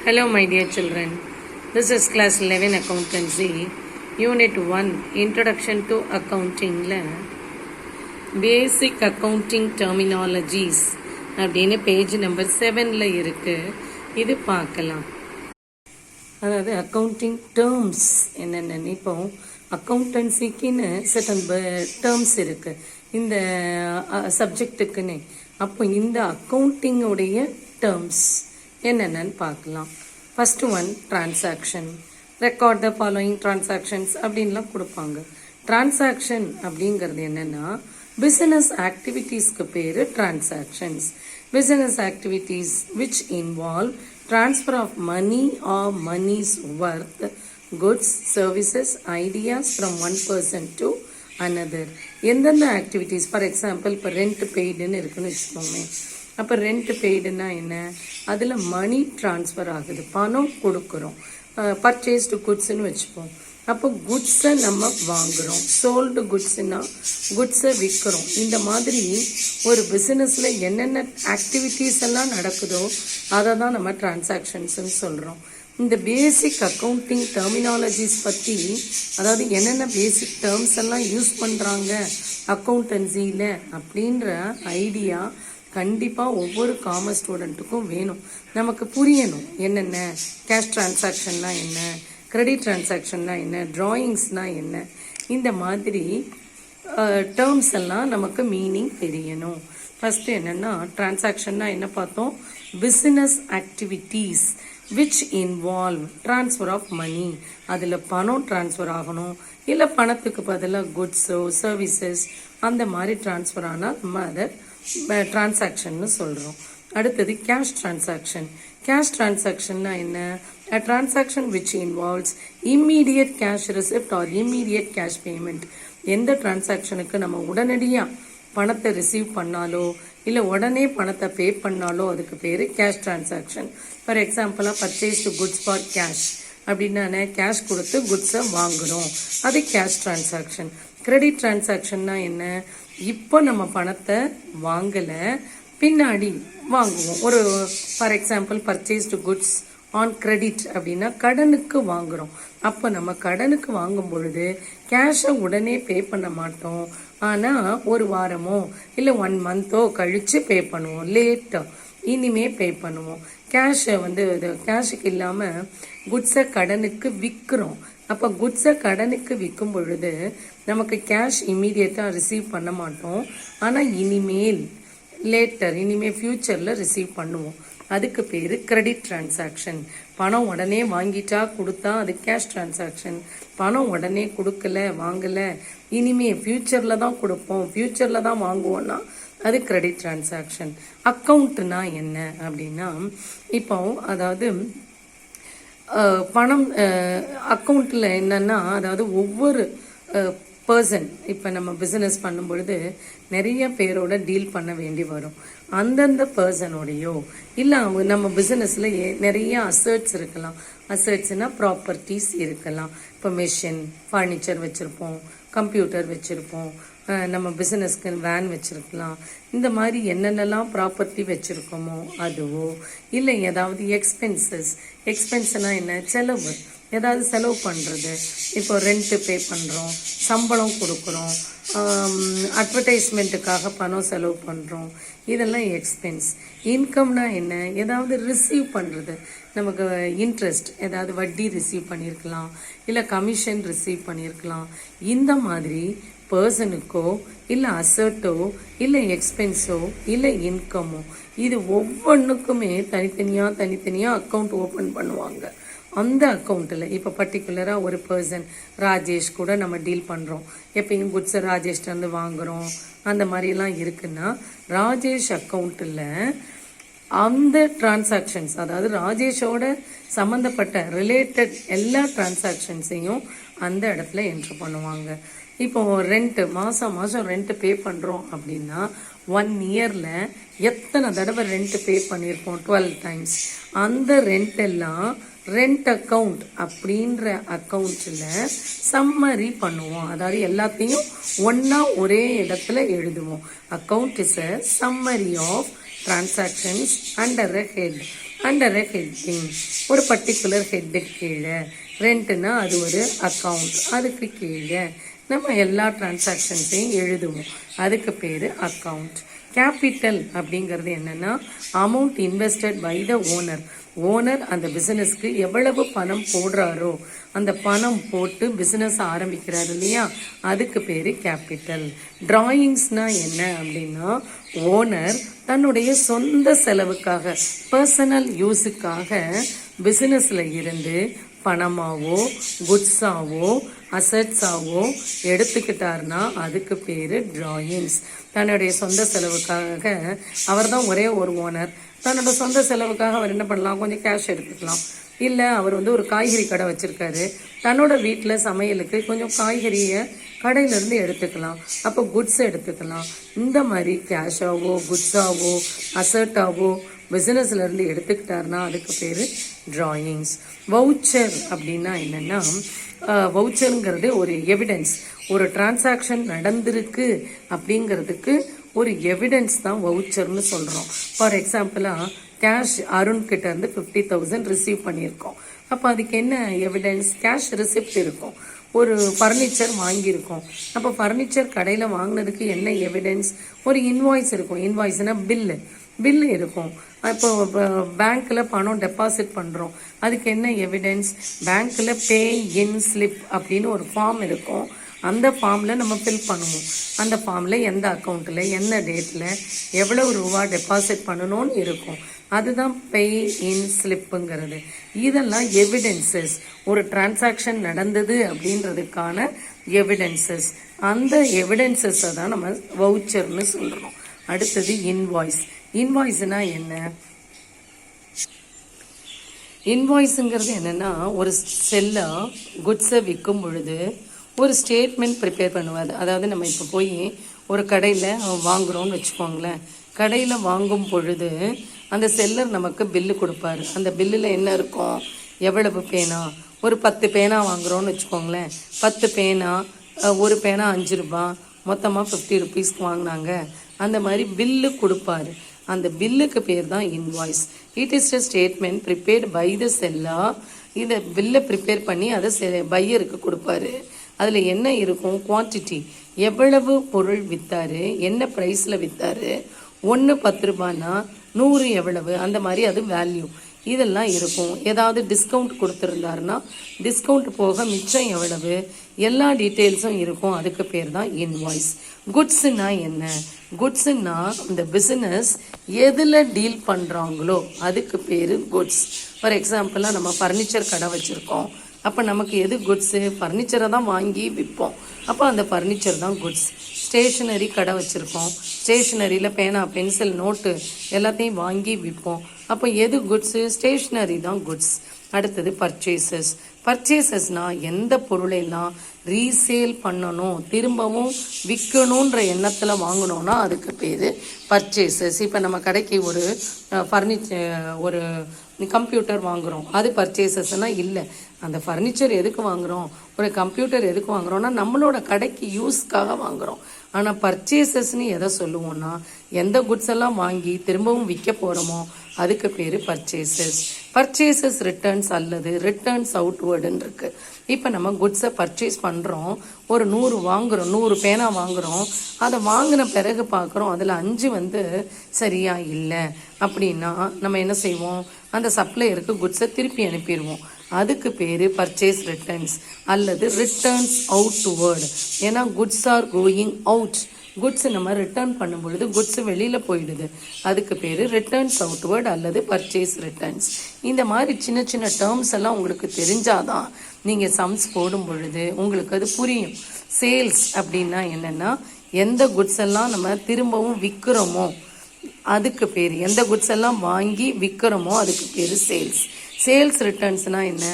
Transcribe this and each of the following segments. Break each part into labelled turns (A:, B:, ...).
A: Hello my dear children, this is class 11 accountancy, unit 1 introduction to accounting basic accounting terminologies அப்படின்னு page number 7ல இருக்கு. இது பார்க்கலாம். அதாவது accounting terms என்னென்னு, இப்போ அக்கௌண்டன்சிக்குன்னு certain டேர்ம்ஸ் இருக்கு இந்த சப்ஜெக்டுக்குன்னு. அப்போ இந்த அக்கௌண்டிங்குடைய டேர்ம்ஸ் என்னென்னு பார்க்கலாம். First one transaction. Record the following transactions அப்படின்லாம் கொடுப்பாங்க. டிரான்சாக்ஷன் அப்படிங்கிறது என்னன்னா பிசினஸ் ஆக்டிவிட்டீஸ்க்கு பேரு transactions. Business activities which involve transfer of money or money's worth, goods, services, ideas from one person to another. எந்தெந்த ஆக்டிவிட்டீஸ், ஃபார் எக்ஸாம்பிள் இப்போ rent பெய்டுன்னு இருக்குன்னு வச்சுக்கோங்க. அப்போ ரெண்ட் பெய்டுன்னா என்ன, அதில் மணி ட்ரான்ஸ்ஃபர் ஆகுது, பணம் கொடுக்குறோம். பர்ச்சேஸ்டு குட்ஸ்ன்னு வச்சுப்போம். அப்போ குட்ஸை நம்ம வாங்குகிறோம். சோல்டு குட்ஸ்னா குட்ஸை விற்கிறோம். இந்த மாதிரி ஒரு பிஸ்னஸில் என்னென்ன ஆக்டிவிட்டீஸ் எல்லாம் நடக்குதோ அதை தான் நம்ம டிரான்சாக்ஷன்ஸ்ன்னு சொல்கிறோம். இந்த பேசிக் அக்கௌண்டிங் டெர்மினாலஜிஸ் பற்றி, அதாவது என்னென்ன பேசிக் டேர்ம்ஸ் எல்லாம் யூஸ் பண்ணுறாங்க அக்கௌண்டன்சியில் அப்படின்ற ஐடியா கண்டிப்பாக ஒவ்வொரு காமர்ஸ் ஸ்டூடெண்ட்டுக்கும் வேணும். நமக்கு புரியணும் என்னென்ன கேஷ் டிரான்சாக்ஷன்னா என்ன, கிரெடிட் டிரான்சாக்ஷன்னா என்ன, ட்ராயிங்ஸ்னால் என்ன, இந்த மாதிரி டேர்ம்ஸ் எல்லாம் நமக்கு மீனிங் தெரியணும். ஃபஸ்ட்டு என்னென்னா டிரான்சாக்ஷன்னா என்ன பார்த்தோம், business activities which involve transfer of money. அதில் பணம் ட்ரான்ஸ்ஃபர் ஆகணும், இல்லை பணத்துக்கு பதிலாக குட்ஸோ சர்வீசஸ் அந்த மாதிரி ட்ரான்ஸ்ஃபர் ஆனால் நம்ம அதை டிரான்சாக்ஷன்னு சொல்கிறோம். அடுத்தது கேஷ் டிரான்சாக்ஷன். கேஷ் டிரான்சாக்ஷன்னா என்ன, a transaction which involves immediate cash receipt or immediate cash payment. எந்த டிரான்சாக்ஷனுக்கு நம்ம உடனடியாக பணத்தை ரிசீவ் பண்ணாலோ இல்லை உடனே பணத்தை பே பண்ணாலோ அதுக்கு பேர் கேஷ் டிரான்சாக்ஷன். ஃபார் எக்ஸாம்பிளாக பர்ச்சேஸ்டு குட்ஸ் ஃபார் கேஷ் அப்படின்னா கேஷ் கொடுத்து குட்ஸை வாங்குகிறோம், அது கேஷ் டிரான்சாக்ஷன். கிரெடிட் டிரான்சாக்ஷன்னா என்ன, இப்போ நம்ம பணத்தை வாங்கலை, பின்னாடி வாங்குவோம். ஒரு for example purchased goods on credit அப்படின்னா கடனுக்கு வாங்குகிறோம். அப்போ நம்ம கடனுக்கு வாங்கும் பொழுது கேஷை உடனே பே பண்ண மாட்டோம், ஆனால் ஒரு வாரமோ இல்லை 1 மந்த்தோ கழித்து பே பண்ணுவோம், லேட்டாக இனிமே பே பண்ணுவோம். கேஷை கேஷுக்கு இல்லாமல் குட்ஸை கடனுக்கு விற்கிறோம். அப்போ குட்ஸை கடனுக்கு விற்கும் பொழுது நமக்கு கேஷ் இம்மீடியட்டாக ரிசீவ் பண்ண மாட்டோம், ஆனால் இனிமேல் லேட்டர் இனிமேல் ஃப்யூச்சரில் ரிசீவ் பண்ணுவோம். அதுக்கு பேர் கிரெடிட் டிரான்சாக்ஷன். பணம் உடனே வாங்கிட்டா கொடுத்தா அது கேஷ் டிரான்சாக்ஷன். பணம் உடனே கொடுக்கல வாங்கலை, இனிமே ஃப்யூச்சரில் தான் கொடுப்போம், ஃப்யூச்சரில் தான் வாங்குவோன்னா அது கிரெடிட் டிரான்சாக்ஷன். அக்கௌண்ட்னா என்ன அப்படின்னா, இப்போ அதாவது பணம் அக்கௌண்ட்டில் என்னன்னா, அதாவது ஒவ்வொரு பர்சன், இப்போ நம்ம பிஸ்னஸ் பண்ணும் பொழுது நிறைய பேரோட டீல் பண்ண வேண்டி வரும். அந்தந்த பர்சனோடையோ இல்லை நம்ம பிஸ்னஸில் நிறைய அசர்ட்ஸ் இருக்கலாம். அசர்ட்ஸ்னால் ப்ராப்பர்ட்டிஸ் இருக்கலாம். இப்போ மெஷின், ஃபர்னிச்சர் வச்சுருப்போம், கம்ப்யூட்டர் வச்சுருப்போம், நம்ம பிஸ்னஸ்க்கு வேன் வச்சுருக்கலாம். இந்த மாதிரி என்னென்னலாம் ப்ராப்பர்ட்டி வச்சுருக்கோமோ அதுவோ, இல்லை ஏதாவது எக்ஸ்பென்ஸ்னால் என்ன, செலவு, ஏதாவது செலவு பண்ணுறது. இப்போ ரெண்ட்டு பே பண்ணுறோம், சம்பளம் கொடுக்குறோம், அட்வர்டைஸ்மெண்ட்டுக்காக பணம் செலவு பண்ணுறோம், இதெல்லாம் எக்ஸ்பென்ஸ். இன்கம்னா என்ன, ஏதாவது ரிசீவ் பண்ணுறது, நமக்கு இன்ட்ரெஸ்ட் ஏதாவது வட்டி ரிசீவ் பண்ணியிருக்கலாம், இல்லை கமிஷன் ரிசீவ் பண்ணியிருக்கலாம். இந்த மாதிரி பர்சனுக்கோ இல்லை அசர்ட்டோ இல்லை எக்ஸ்பென்ஸோ இல்லை இன்கமோ, இது ஒவ்வொன்றுக்குமே தனித்தனியாக அக்கௌண்ட் ஓப்பன் பண்ணுவாங்க. அந்த அக்கௌண்ட்டில் இப்போ பர்டிகுலராக ஒரு பர்சன் ராஜேஷ் கூட நம்ம டீல் பண்ணுறோம், எப்பயும் குட்ஸை ராஜேஷ்டேருந்து வாங்குகிறோம், அந்த மாதிரிலாம் இருக்குன்னா ராஜேஷ் அக்கௌண்ட்டில் அந்த டிரான்சாக்ஷன்ஸ், அதாவது ராஜேஷோட சம்மந்தப்பட்ட ரிலேட்டட் எல்லா டிரான்சாக்ஷன்ஸையும் அந்த இடத்துல என்ட்ரு பண்ணுவாங்க. இப்போ ரெண்ட்டு மாதம் ரெண்ட்டு பே பண்ணுறோம் அப்படின்னா 1 இயரில் எத்தனை தடவை ரெண்ட்டு பே பண்ணியிருப்போம், 12 டைம்ஸ். அந்த ரெண்ட் எல்லாம் ரெண்ட் அக்கௌண்ட் அப்படின்ற அக்கௌண்ட்டில் சம்மரி பண்ணுவோம். அதாவது எல்லாத்தையும் ஒன்றா ஒரே இடத்துல எழுதுவோம். Account is a summary of transactions under a head. Under a heading, ஒரு பர்டிகுலர் ஹெட்டு கீழே. ரெண்ட்னா அது ஒரு அக்கௌண்ட், அதுக்கு கீழே நம்ம எல்லா டிரான்சாக்ஷன்ஸையும் எழுதுவோம், அதுக்கு பேர் அக்கௌண்ட். கேபிட்டல் அப்படிங்கிறது என்னன்னா amount invested by the owner. Owner அந்த பிசினஸ்க்கு எவ்வளவு பணம் போடுறாரோ அந்த பணம் போட்டு பிசினஸ் ஆரம்பிக்கிறாரு இல்லையா, அதுக்கு பேரு கேபிட்டல். டிராயிங்ஸ்னா என்ன அப்படின்னா ஓனர் தன்னுடைய சொந்த செலவுக்காக பர்சனல் யூஸுக்காக பிசினஸ்ல இருந்து பணமாவோ குட்ஸாவோ அசட்ஸாவோ எடுத்துக்கிட்டாருன்னா அதுக்கு பேரு டிராயிங்ஸ். தன்னுடைய சொந்த செலவுக்காக, அவர் தான் ஒரே ஒரு ஓனர், தன்னோட சொந்த செலவுக்காக அவர் என்ன பண்ணலாம், கொஞ்சம் கேஷ் எடுத்துக்கலாம். இல்லை அவர் ஒரு காய்கறி கடை வச்சிருக்காரு, தன்னோட வீட்டில் சமையலுக்கு கொஞ்சம் காய்கறியை கடையிலேருந்து எடுத்துக்கலாம், அப்போ குட்ஸ் எடுத்துக்கலாம். இந்த மாதிரி கேஷாவோ குட்ஸாவோ அசர்ட்டாவோ பிஸ்னஸ்லேருந்து எடுத்துக்கிட்டாருன்னா அதுக்கு பேர் டிராயிங்ஸ். வவுச்சர் அப்படின்னா என்னென்னா, வவுச்சருங்கிறது ஒரு எவிடன்ஸ், ஒரு டிரான்சாக்ஷன் நடந்திருக்கு அப்படிங்கிறதுக்கு ஒரு எவிடன்ஸ் தான் வவுச்சர்னு சொல்கிறோம். ஃபார் எக்ஸாம்பிளாக கேஷ் அருண் கிட்ட இருந்து 50,000 ரிசீவ் பண்ணியிருக்கோம், அப்போ அதுக்கு என்ன எவிடன்ஸ், கேஷ் ரிசிப்ட் இருக்கும். ஒரு ஃபர்னிச்சர் வாங்கியிருக்கோம், அப்போ ஃபர்னிச்சர் கடையில் வாங்கினதுக்கு என்ன எவிடன்ஸ், ஒரு இன்வாய்ஸ் இருக்கும். இன்வாய்ஸ்னால் பில்லு இருக்கும். இப்போ பேங்க்கில் பணம் டெபாசிட் பண்ணுறோம், அதுக்கு என்ன எவிடன்ஸ், பேங்க்கில் பே இன் ஸ்லிப் அப்படின்னு ஒரு ஃபார்ம் இருக்கும், அந்த ஃபார்மில் நம்ம ஃபில் பண்ணுவோம். அந்த ஃபார்மில் எந்த அக்கௌண்ட்டில் என்ன டேட்டில் எவ்வளவு ரூபா டெபாசிட் பண்ணணும்னு இருக்கும், அதுதான் பே இன் ஸ்லிப்புங்கிறது. இதெல்லாம் எவிடன்சஸ், ஒரு டிரான்சாக்ஷன் நடந்தது அப்படின்றதுக்கான எவிடன்சஸ். அந்த எவிடன்சஸை தான் நம்ம வவுச்சர்னு சொல்கிறோம். அடுத்தது இன்வாய்ஸ். இன்வாய்ஸ்னா என்ன, இன்வாய்ஸுங்கிறது என்னென்னா ஒரு செல்லர் குட்ஸை விற்கும் பொழுது ஒரு ஸ்டேட்மெண்ட் ப்ரிப்பேர் பண்ணுவார். அதாவது நம்ம இப்போ போய் ஒரு கடையில் வாங்குகிறோம்னு வச்சுக்கோங்களேன், கடையில் வாங்கும் பொழுது அந்த செல்லர் நமக்கு பில்லு கொடுப்பாரு. அந்த பில்லில் என்ன இருக்கும், எவ்வளவு பேனா, ஒரு 10 பேனா வாங்குகிறோன்னு வச்சுக்கோங்களேன், 10 பேனா, ஒரு பேனா 5 ரூபா, மொத்தமாக 50 ருபீஸ்க்கு வாங்கினாங்க, அந்த மாதிரி பில்லு கொடுப்பாரு. அந்த பில்லுக்கு பேர் தான் invoice. It is a statement prepared by the seller. இந்த பில்லை ப்ரிப்பேர் பண்ணி அதை பையருக்கு கொடுப்பாரு. அதில் என்ன இருக்கும், குவான்டிட்டி, எவ்வளவு பொருள் விற்றாரு, என்ன ப்ரைஸில் விற்றாரு, 1 10 ரூபானா 100 எவ்வளவு, அந்த மாதிரி அது வேல்யூ இதெல்லாம் இருக்கும். ஏதாவது டிஸ்கவுண்ட் கொடுத்துருந்தாருன்னா டிஸ்கவுண்ட் போக மிச்சம் எவ்வளவு, எல்லா டீட்டெயில்ஸும் இருக்கும். அதுக்கு பேர் தான் இன்வாய்ஸ். குட்ஸுன்னா என்ன, குட்ஸுன்னா இந்த பிஸ்னஸ் எதில் டீல் பண்ணுறாங்களோ அதுக்கு பேர் குட்ஸ். ஃபார் எக்ஸாம்பிளாக நம்ம ஃபர்னிச்சர் கடை வச்சுருக்கோம், அப்போ நமக்கு எது குட்ஸு, ஃபர்னிச்சரை தான் வாங்கி விற்போம், அப்போ அந்த ஃபர்னிச்சர் தான் குட்ஸ். ஸ்டேஷ்னரி கடை வச்சுருக்கோம், ஸ்டேஷ்னரியில் பேனா பென்சில் நோட்டு எல்லாத்தையும் வாங்கி விற்போம், அப்போ எது குட்ஸு, ஸ்டேஷ்னரி தான் குட்ஸ். அடுத்தது பர்ச்சேசஸ். பர்ச்சேசஸ்னால் எந்த பொருளெல்லாம் ரீசேல் பண்ணணும், திரும்பவும் விற்கணுன்ற எண்ணத்தில் வாங்கணும்னா அதுக்கு பேர் பர்ச்சேசஸ். இப்போ நம்ம கடைக்கு ஒரு ஒரு கம்ப்யூட்டர் வாங்குகிறோம், அது பர்ச்சேசஸ்னால் இல்லை. அந்த ஃபர்னிச்சர் எதுக்கு வாங்குகிறோம், ஒரு கம்ப்யூட்டர் எதுக்கு வாங்குகிறோம்னா நம்மளோட கடைக்கு யூஸ்க்காக வாங்குகிறோம். ஆனால் பர்ச்சேசஸ்ன்னு எதை சொல்லுவோம்னா எந்த குட்ஸ் எல்லாம் வாங்கி திரும்பவும் விற்க போகிறோமோ அதுக்கு பேர் பர்ச்சேசஸ். பர்ச்சேசஸ் ரிட்டர்ன்ஸ் அல்லது ரிட்டர்ன்ஸ் அவுட்வேர்டுன்னு இருக்கு. இப்போ நம்ம குட்ஸை பர்ச்சேஸ் பண்ணுறோம், ஒரு 100 வாங்குகிறோம், 100 பேனா வாங்குகிறோம், அதை வாங்கின பிறகு பார்க்குறோம் அதில் 5 சரியா இல்லை அப்படின்னா நம்ம என்ன செய்வோம், அந்த சப்ளையருக்கு குட்ஸை திருப்பி அனுப்பிடுவோம். அதுக்கு பேர் பர்ச்சேஸ் ரிட்டர்ன்ஸ் அல்லது ரிட்டர்ன்ஸ் அவுட்வேர்டு. ஏன்னா goods are going out, goods நம்ம ரிட்டர்ன் பண்ணும் பொழுது குட்ஸ் வெளியில் போயிடுது, அதுக்கு பேர் ரிட்டர்ன்ஸ் அவுட்வேர்டு அல்லது பர்ச்சேஸ் ரிட்டர்ன்ஸ். இந்த மாதிரி சின்ன சின்ன டேர்ம்ஸ் எல்லாம் உங்களுக்கு தெரிஞ்சாதான் நீங்கள் சம்ஸ் போடும் பொழுது உங்களுக்கு அது புரியும். சேல்ஸ் அப்படின்னா என்னென்னா எந்த குட்ஸ் எல்லாம் நம்ம திரும்பவும் விற்கிறோமோ அதுக்கு பேர், எந்த குட்ஸ் எல்லாம் வாங்கி விற்கிறோமோ அதுக்கு பேர் சேல்ஸ். சேல்ஸ் ரிட்டர்ன்ஸ்னால் என்ன,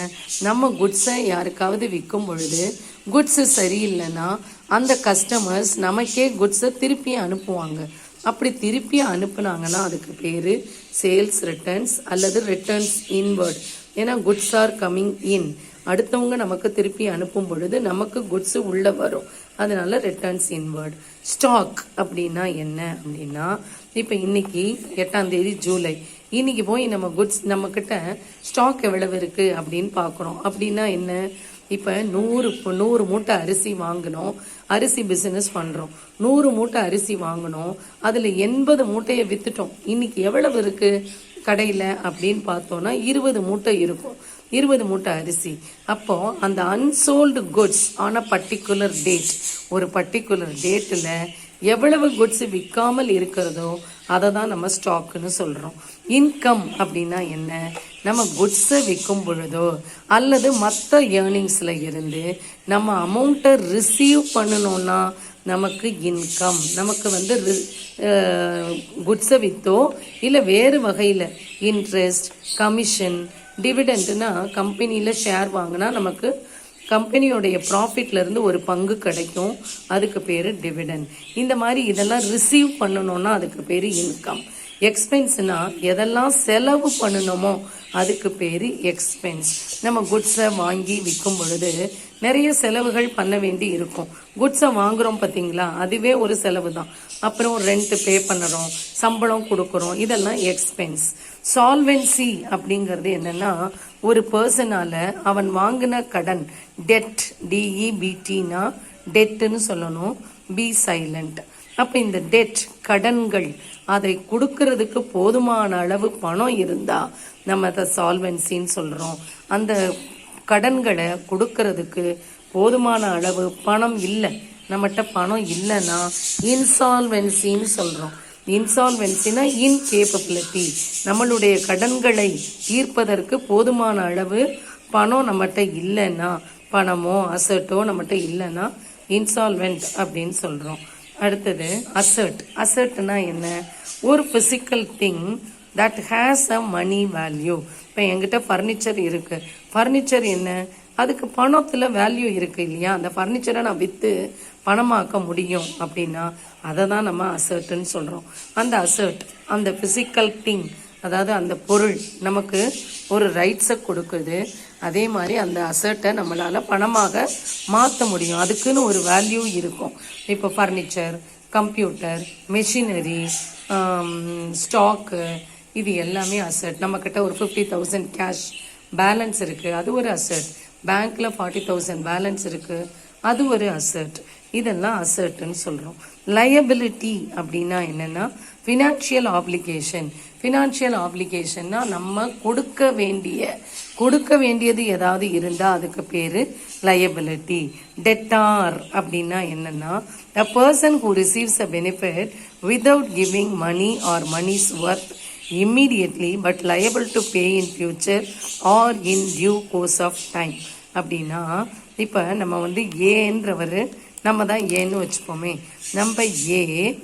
A: நம்ம குட்ஸை யாருக்காவது விற்கும் பொழுது குட்ஸு சரியில்லைன்னா அந்த கஸ்டமர்ஸ் நமக்கே குட்ஸை திருப்பி அனுப்புவாங்க. அப்படி திருப்பி அனுப்புனாங்கன்னா அதுக்கு பேர் சேல்ஸ் ரிட்டர்ன்ஸ் அல்லது ரிட்டர்ன்ஸ் இன்வர்ட். ஏன்னா குட்ஸ் ஆர் கம்மிங் இன், அடுத்தவங்க நமக்கு திருப்பி அனுப்பும் பொழுது நமக்கு குட்ஸு உள்ளே வரும், அதனால ரிட்டர்ன்ஸ் இன்வர்ட். ஸ்டாக் அப்படின்னா என்ன அப்படின்னா, இப்போ இன்னைக்கு 8ஆம் தேதி ஜூலை, இன்னைக்கு போய் நம்ம குட்ஸ் நம்மக்கிட்ட ஸ்டாக் எவ்வளவு இருக்குது அப்படின்னு பார்க்குறோம். அப்படின்னா என்ன, இப்போ 100 மூட்டை அரிசி வாங்கினோம், அரிசி பிஸ்னஸ் பண்ணுறோம். 100 மூட்டை அரிசி வாங்கினோம், அதில் 80 மூட்டையை விற்றுட்டோம். இன்னைக்கு எவ்வளவு இருக்குது கடையில் அப்படின்னு பார்த்தோன்னா 20 மூட்டை இருக்கும், 20 மூட்டை அரிசி. அப்போ அந்த unsold goods on a particular date, ஒரு பர்டிகுலர் டேட்டில் எவ்வளவு குட்ஸ் விற்காமல் இருக்கிறதோ அதை தான் நம்ம ஸ்டாக்குன்னு சொல்கிறோம். இன்கம் அப்படின்னா என்ன, நம்ம குட்ஸை விற்கும் பொழுதோ அல்லது மற்ற ஏர்னிங்ஸில் இருந்து நம்ம அமௌண்ட்டை ரிசீவ் பண்ணணும்னா நமக்கு இன்கம். நமக்கு வந்து குட்ஸை விற்றோ இல்லை வேறு வகையில் இன்ட்ரெஸ்ட், கமிஷன், டிவிடெண்ட்னா கம்பெனியில் ஷேர் வாங்கினா நமக்கு கம்பெனியோடைய ப்ராஃபிட்லேருந்து ஒரு பங்கு கிடைக்கும், அதுக்கு பேர் டிவிடெண்ட். இந்த மாதிரி இதெல்லாம் ரிசீவ் பண்ணணும்னா அதுக்கு பேர் இன்கம். எக்ஸ்பென்ஸ்னா எதெல்லாம் செலவு பண்ணணுமோ அதுக்கு பேர் எக்ஸ்பென்ஸ். நம்ம குட்ஸை வாங்கி விற்கும் பொழுது நிறைய செலவுகள் பண்ண வேண்டி இருக்கும். குட்ஸை வாங்குகிறோம் பார்த்தீங்களா, அதுவே ஒரு செலவு தான். அப்புறம் ரெண்ட் பே பண்ணுறோம், சம்பளம் கொடுக்குறோம், இதெல்லாம் எக்ஸ்பென்ஸ். சால்வென்சி அப்படிங்கிறது என்னென்னா, ஒரு பர்சனால் அவன் வாங்கின கடன், டெட், DEBTனா டெட்டுன்னு சொல்லணும், பி சைலண்ட். அப்போ இந்த டெட், கடன்கள், அதை கொடுக்கறதுக்கு போதுமான அளவு பணம் இருந்தால் நம்ம அதை சால்வென்சின்னு சொல்கிறோம். அந்த கடன்களை கொடுக்கறதுக்கு போதுமான அளவு பணம் இல்லை, நம்மகிட்ட பணம் இல்லைன்னா இன்சால்வென்சின்னு சொல்கிறோம். இன்சால்வென்சினா இன்கேப்பபிலிட்டி, நம்மளுடைய கடன்களை தீர்ப்பதற்கு போதுமான அளவு பணம் நம்மகிட்ட இல்லைன்னா, பணமோ அசட்டோ நம்மகிட்ட இல்லைன்னா இன்சால்வென்ட் அப்படின்னு சொல்கிறோம். அடுத்தது அசர்ட். அசர்ட்னா என்ன, ஒரு physical thing that has a money value. இப்போ என்கிட்ட ஃபர்னிச்சர் இருக்குது, ஃபர்னிச்சர் என்ன, அதுக்கு பணத்தில் வேல்யூ இருக்குது இல்லையா, அந்த ஃபர்னிச்சரை நான் விற்று பணமாக்க முடியும் அப்படின்னா அதை தான் நம்ம அசர்ட்டுன்னு சொல்கிறோம். அந்த அசர்ட், அந்த ஃபிசிக்கல் திங், அதாவது அந்த பொருள் நமக்கு ஒரு ரைட்ஸை கொடுக்குது. அதே மாதிரி அந்த அசர்ட்டை நம்மளால் பணமாக மாற்ற முடியும், அதுக்குன்னு ஒரு வேல்யூ இருக்கும். இப்போ ஃபர்னிச்சர், கம்ப்யூட்டர், மெஷினரி, ஸ்டாக்கு, இது எல்லாமே அசர்ட். நம்மக்கிட்ட ஒரு 50,000 கேஷ் பேலன்ஸ் இருக்குது, அது ஒரு அசர்ட். பேங்க்கில் 40,000 பேலன்ஸ் இருக்குது, அது ஒரு அசர்ட். இதெல்லாம் அசர்ட்னு சொல்கிறோம். லயபிலிட்டி அப்படின்னா என்னென்னா ஃபினான்ஷியல் ஆப்ளிகேஷன். ஃபினான்ஷியல் ஆப்ளிகேஷன்னா நம்ம கொடுக்க வேண்டியது ஏதாவது இருந்தால் அதுக்கு பேர் லயபிலிட்டி. டெட்டார் அப்படின்னா என்னென்னா a person who receives a benefit without giving money or money's worth immediately but liable to pay in future or in due course of time. அப்படின்னா இப்போ நம்ம வந்து ஏன்றவர், நம்ம தான் ஏன்னு வச்சுப்போமே,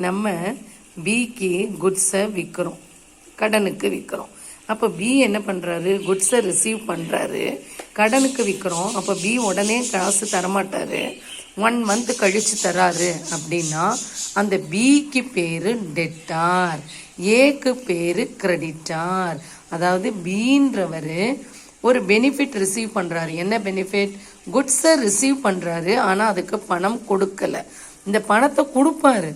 A: நம்ம பிக்கு குட்ஸை விற்கிறோம், கடனுக்கு விற்கிறோம். அப்போ பி என்ன பண்ணுறாரு, குட்ஸை ரிசீவ் பண்ணுறாரு, கடனுக்கு விற்கிறோம். அப்போ பி உடனே காசு தரமாட்டார், 1 month கழித்து தராரு. அப்படின்னா அந்த பிக்கு பேர் டெட்டார், ஏக்கு பேர் கிரெடிட்டார். அதாவது பீன்றவர் ஒரு பெனிஃபிட் ரிசீவ் பண்ணுறாரு. என்ன பெனிஃபிட், குட்ஸை ரிசீவ் பண்ணுறாரு, ஆனால் அதுக்கு பணம் கொடுக்கலை. இந்த பணத்தை கொடுப்பாரு,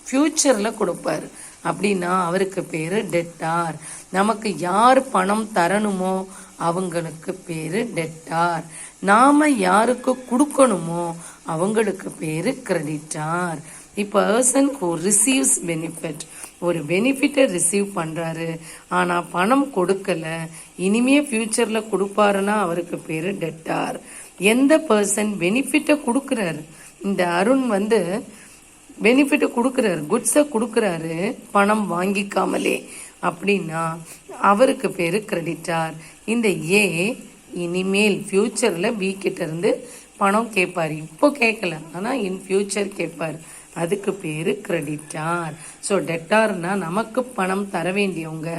A: ஃப்யூச்சரில் கொடுப்பாரு. அப்படின்னா அவருக்கு பேர் டெட்டார். நமக்கு யார் பணம் தரணுமோ அவங்களுக்கு பேர் டெட்டார். நாம் யாருக்கு கொடுக்கணுமோ அவங்களுக்கு பேர் கிரெடிட்டார். இப்போ பர்சன் ஹூ ரிசீவ்ஸ் பெனிஃபிட், ஒரு பெனிஃபிட்டை ரிசீவ் பண்ணுறாரு ஆனால் பணம் கொடுக்கலை, இனிமே ஃப்யூச்சரில் கொடுப்பாருன்னா அவருக்கு பேர் டெட்டார். எந்த பர்சன் பெனிஃபிட்டை கொடுக்குறாரு, இந்த அருண் வந்து பெனிஃபிட்டை கொடுக்குறாரு, குட்ஸை கொடுக்குறாரு பணம் வாங்கிக்காமலே, அப்படின்னா அவருக்கு பேர் கிரெடிட்டார். இந்த ஏ இனிமேல் ஃப்யூச்சரில் பி கிட்ட இருந்து பணம் கேட்பார், இப்போ கேட்கல ஆனால் இன் ஃப்யூச்சர் கேட்பார், அதுக்கு பேர் கிரெடிட்டார். ஸோ டெட்டார்னா நமக்கு பணம் தர வேண்டியவங்க,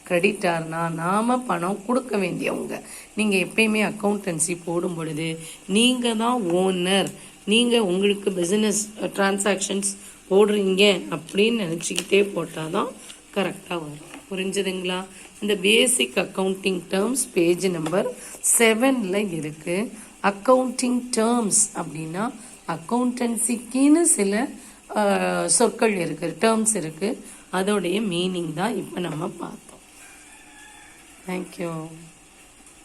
A: கிரெடிட்டார்னா நாம் பணம் கொடுக்க வேண்டியவங்க. நீங்கள் எப்பயுமே அக்கௌண்டன்சி போடும் பொழுது நீங்கள் தான் ஓனர், நீங்கள் உங்களுக்கு பிஸ்னஸ் டிரான்சாக்ஷன்ஸ் போடுறீங்க அப்படின்னு நினச்சிக்கிட்டே போட்டால் தான் கரெக்டாக வரும். புரிஞ்சுதுங்களா? இந்த பேசிக் அக்கௌண்டிங் டேர்ம்ஸ் பேஜ் நம்பர் 7ல் இருக்குது. அக்கௌண்டிங் டேர்ம்ஸ் அப்படின்னா அக்கௌண்டன்சிக்குன்னு சில சொற்கள் இருக்குது, டேர்ம்ஸ் இருக்குது, அதோடைய மீனிங் தான் இப்போ நம்ம பார்த்தோம். தேங்க்யூ.